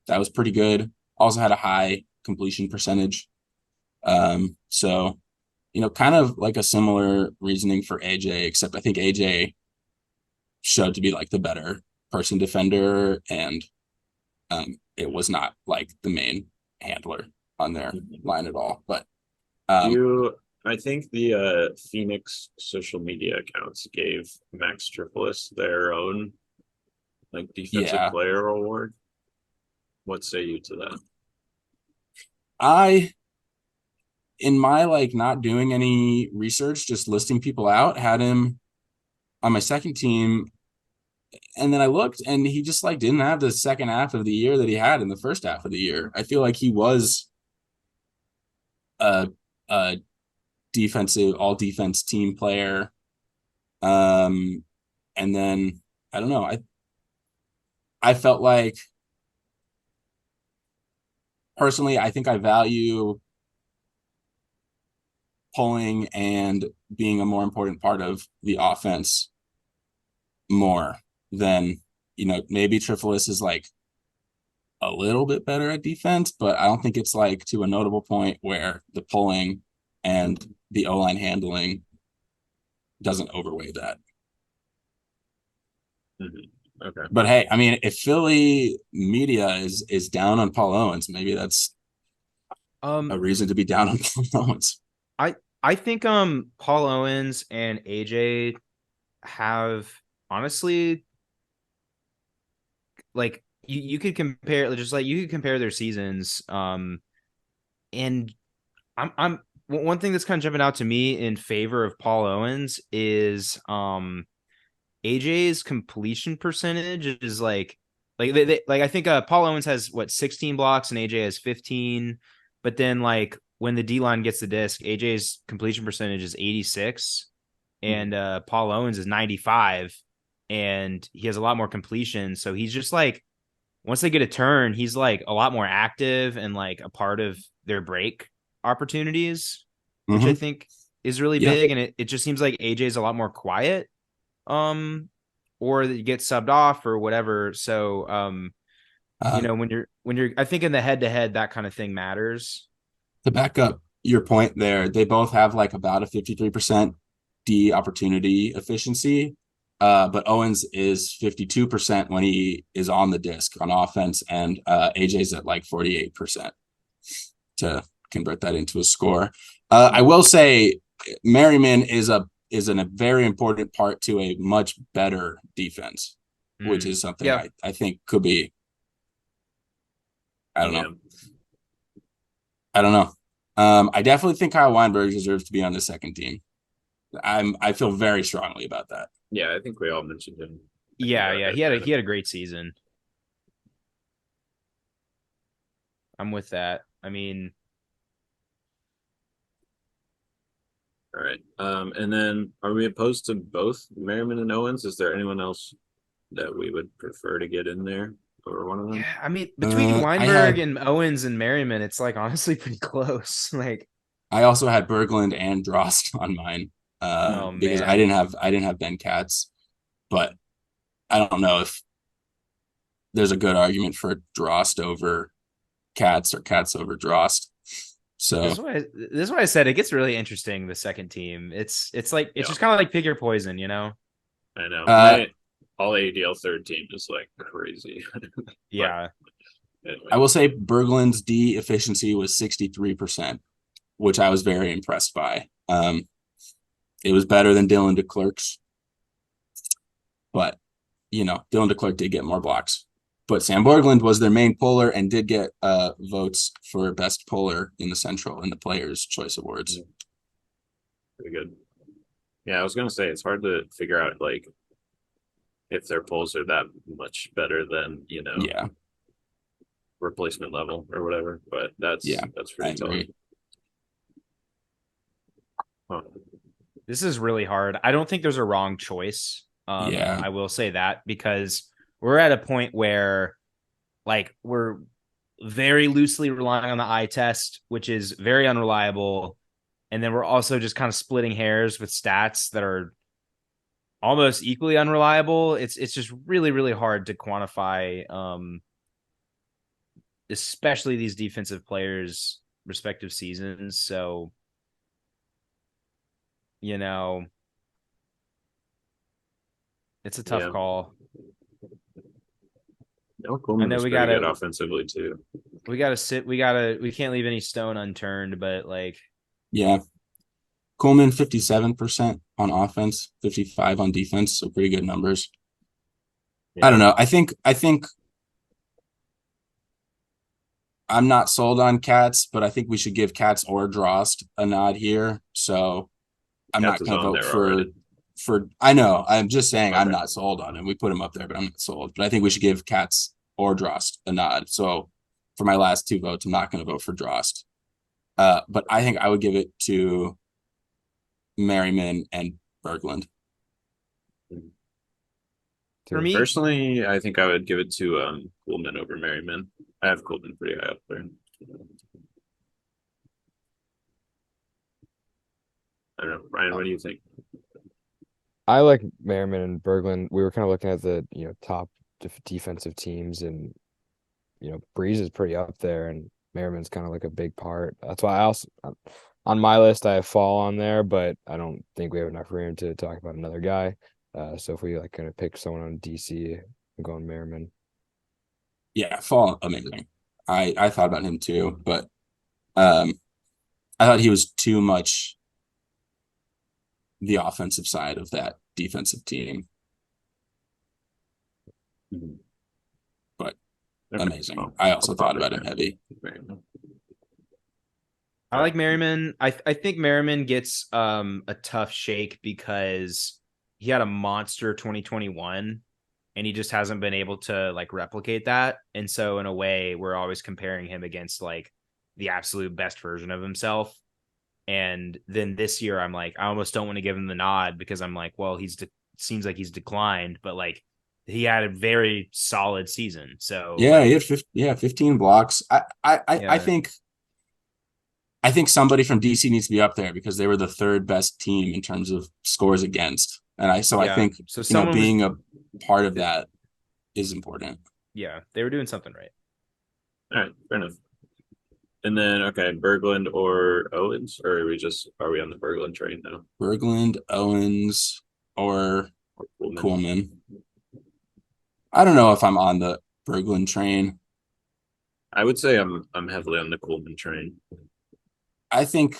C: was pretty good. Also had a high completion percentage. So, kind of like a similar reasoning for AJ, except I think AJ showed to be like the better person defender, and it was not like the main handler on their line at all. But
A: I think the Phoenix social media accounts gave Max Tripolis their own like defensive player award. What say you to that? In my like not doing any research, just listing people out, had him on my second team. And then I looked and he just like didn't have the second half of the year that he had in the first half of the year. I feel like he was a defensive, all defense team player. And then I don't know. I felt like personally, I think I value pulling and being a more important part of the offense more than, maybe Tripolis is like a little bit better at defense, but I don't think it's like to a notable point where the pulling and the O-line handling doesn't overweigh that. Mm-hmm. Okay.
C: But hey, I mean, if Philly media is down on Paul Owens, maybe that's a reason to be down on Paul Owens.
B: I think Paul Owens and AJ have honestly like you could compare just like you could compare their seasons. And I'm one thing that's kind of jumping out to me in favor of Paul Owens is AJ's completion percentage is like I think Paul Owens has 16 blocks and AJ has 15, but then like when the D line gets the disc, AJ's completion percentage is 86 and Paul Owens is 95, and he has a lot more completion. So he's just like, once they get a turn, he's like a lot more active and like a part of their break opportunities, which I think is really big. And it just seems like AJ's a lot more quiet, or that you get subbed off or whatever. So, when you're, I think in the head to head, that kind of thing matters.
C: To back up your point there, they both have like about a 53% D opportunity efficiency. But Owens is 52% when he is on the disc on offense, and AJ's at like 48% to convert that into a score. I will say Merriman is a very important part to a much better defense, which is something I think could be. I don't know. I definitely think Kyle Weinberg deserves to be on the second team. I feel very strongly about that.
A: Yeah, I think we all mentioned him.
B: Yeah, he had a great season. I'm with that. I mean,
A: all right. And then are we opposed to both Merriman and Owens? Is there anyone else that we would prefer to get in there over one of them?
B: Yeah, I mean, between Weinberg and Owens and Merriman, it's like honestly pretty close. Like,
C: I also had Berglund and Drost on mine because I didn't have Ben Katz, but I don't know if there's a good argument for Drost over Katz or Katz over Drost. So
B: this is why I said it gets really interesting. The second team, it's like it's just kind of like pick your poison, you know.
A: I know. all AUDL third team is like crazy.
B: Yeah.
A: Anyway.
C: I will say Berglund's D efficiency was 63%, which I was very impressed by. It was better than Dylan DeClerc's, but Dylan DeClerc did get more blocks. But Sam Borglund was their main puller and did get votes for best puller in the Central in the Players' Choice Awards.
A: Pretty good. Yeah, I was gonna say it's hard to figure out like if their polls are that much better than
C: Yeah,
A: replacement level or whatever. But that's pretty telling. Huh.
B: This is really hard. I don't think there's a wrong choice.
C: Yeah.
B: I will say that because we're at a point where like we're very loosely relying on the eye test, which is very unreliable. And then we're also just kind of splitting hairs with stats that are almost equally unreliable. It's just really, really hard to quantify, especially these defensive players' respective seasons. So, it's a tough call.
A: Coleman was pretty good offensively too.
B: We can't leave any stone unturned, but like,
C: yeah. Coleman 57% on offense, 55 on defense, so pretty good numbers. Yeah. I don't know. I think I'm not sold on Katz, but I think we should give Katz or Drost a nod here. So I'm not going to vote for. I know. I'm just saying I'm not sold on him. We put him up there, but I'm not sold. But I think we should give Katz or Drost a nod. So for my last two votes, I'm not going to vote for Drost. But I think I would give it to Merriman and Berglund.
B: For me
A: personally, I think I would give it to Coleman over Merriman. I have Coleman pretty high up there. I don't know, Ryan. What do you think?
D: I like Merriman and Berglund. We were kind of looking at the top defensive teams, and Breeze is pretty up there, and Merriman's kind of like a big part. That's why I also on my list I have Fall on there, but I don't think we have enough room to talk about another guy. So if we like kind of pick someone on DC, I'm going Merriman.
C: Yeah, Fall amazing. I thought about him too, but I thought he was too much the offensive side of that defensive team. But amazing. I also thought about him heavy.
B: I like Merriman. I think Merriman gets a tough shake because he had a monster 2021 and he just hasn't been able to like replicate that. And so in a way, we're always comparing him against like the absolute best version of himself. And then this year, I'm like, I almost don't want to give him the nod because I'm like, well, seems like he's declined, but like he had a very solid season. So
C: yeah, he had 15 blocks. I think somebody from DC needs to be up there because they were the third best team in terms of scores against. And I think being a part of that is important.
B: Yeah, they were doing something right.
A: All right, fair enough. And then Berglund or Owens, or are we on the Berglund train now?
C: Berglund, Owens, or Coleman. I don't know if I'm on the Berglund train.
A: I would say I'm heavily on the Coleman train.
C: I think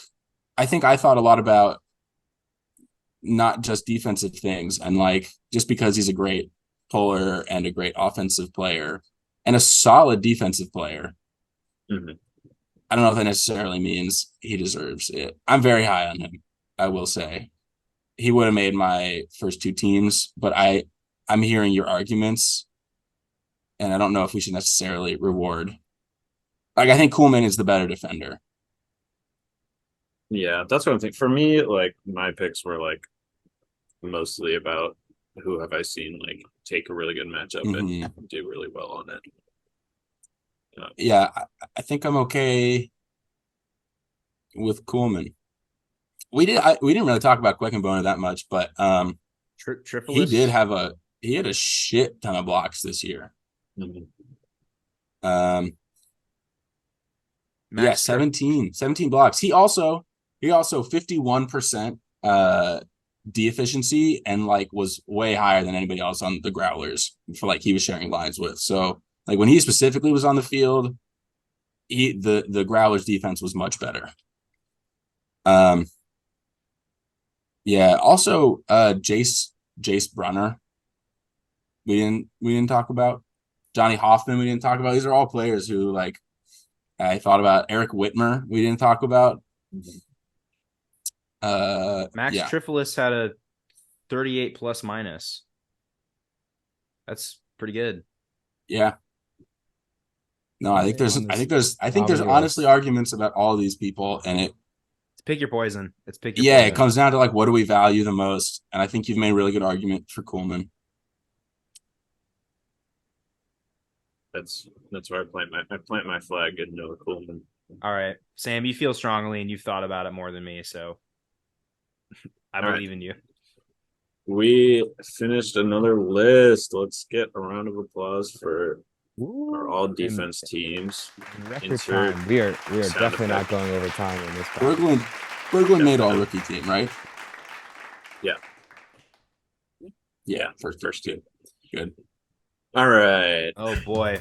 C: I thought a lot about not just defensive things, and like just because he's a great puller and a great offensive player and a solid defensive player.
A: Mm-hmm.
C: I don't know if that necessarily means he deserves it. I'm very high on him. I will say he would have made my first two teams, but I'm hearing your arguments and I don't know if we should necessarily reward. Like, I think Coleman is the better defender.
A: Yeah, that's what I'm thinking. For me, like my picks were like mostly about who have I seen like take a really good matchup and do really well on it.
C: Yeah, I think I'm okay with Coleman. We didn't really talk about Quickenboner that much, but he had a shit ton of blocks this year. Yeah, 17 blocks. He also 51% D efficiency and like was way higher than anybody else on the Growlers for like he was sharing lines with. So like when he specifically was on the field, the Growlers defense was much better. Yeah, also Jace Brunner. We didn't talk about Johnny Hoffman. We didn't talk about. These are all players who like I thought about. Eric Whitmer. We didn't talk about.
B: Max
C: yeah.
B: Trifolis had a 38 plus minus. That's pretty good.
C: Yeah. No, I think there's honestly arguments about all these people, and
B: It's pick your poison. It's pick your
C: yeah,
B: poison.
C: it comes down to like what do we value the most, and I think you've made a really good argument for Coolman.
A: That's where I plant my flag in Noah Coolman.
B: All right, Sam, you feel strongly and you've thought about it more than me, so I believe in you.
A: We finished another list. Let's get a round of applause for our all defense teams.
D: Record time. We are definitely not going over time in this podcast.
C: Berglund made all rookie team, right?
A: Yeah.
C: Yeah, first two. Good.
A: All right.
B: Oh boy.